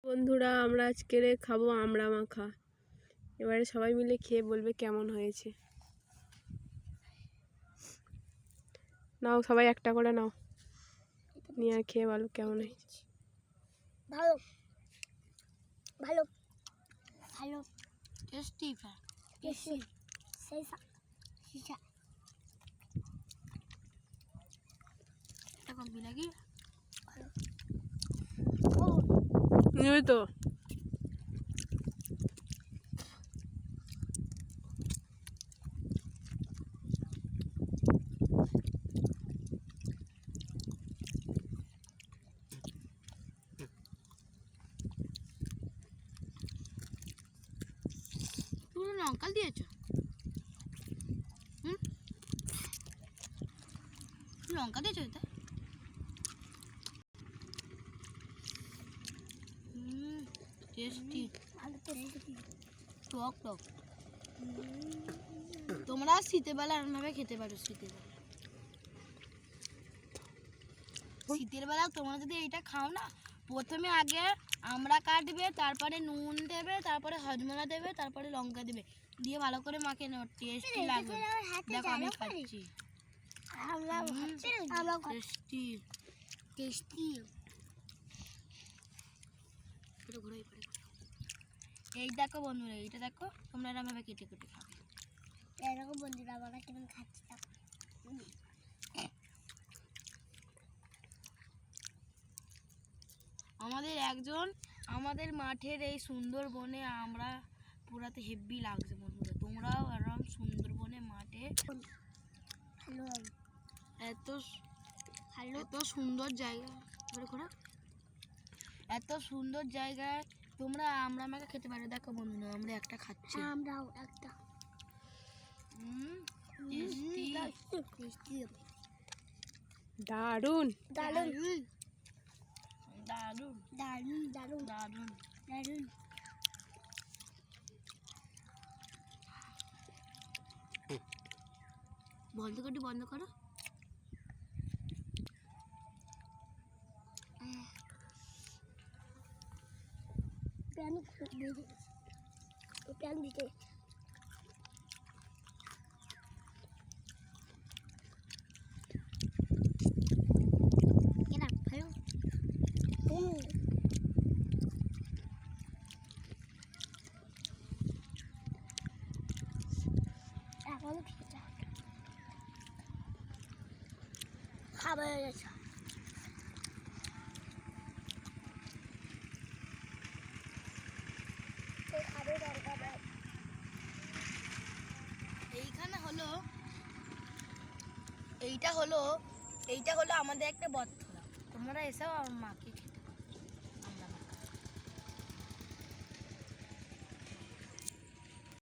বন্ধুরা, আমরা আজকে খাবো আমড়া মাখা। এবারে সবাই মিলে খেয়ে বলবে কেমন হয়েছে। নাও, সবাই একটা করে নাও, নিয়ে আর খেয়ে বলো কেমন হয়েছে। ভালো ভালো ভালো টেস্টি টেস্টি সেই সিসা এটা কম লাগি নিবি তো? তুমি লঙ্কা দিয়েছো? লঙ্কা দিয়েছো এটা? টেস্টি টক টক। তোমরা শীতের বেলা এরকমভাবে খেতে পারো। শীতের বেলা তোমরা যদি এইটা খাও না, প্রথমে আগে আমড়া কাটবে, তারপরে নুন দেবে, তারপরে হজমলা দেবে, তারপরে লঙ্কা দেবে, দিয়ে ভালো করে মাখিয়ে নেবে। টেস্টি লাগবে। দেখো আমি খাচ্ছি। Tasty tasty. এই দেখো বন্ধুরা, এইটা দেখো, তোমরা এরকমভাবে কেটে কেটে খাবে। এরকম বন্ধুরা আমরা কেমন খাচ্ছি দেখো। আমাদের মাঠের এই সুন্দরবনে আমরা পুরাতে হেভি লাগছে বন্ধুরা। তোমরাও এরকম সুন্দরবনে মাঠে এত সুন্দর জায়গা, এত সুন্দর জায়গায় তোমরা আমরা আমাকে খেতে পারো। দেখো বন্ধুরা, আমরা একটা খাচ্ছি। আমরাও একটা। দারুণ দারুণ দারুণ দারুণ দারুণ দারুণ দারুণ। বন্ধ করো। প্যান দিতে খাবার এইটা হলো আমাদের একটা বটতলা। তোমরা এসেও মাকে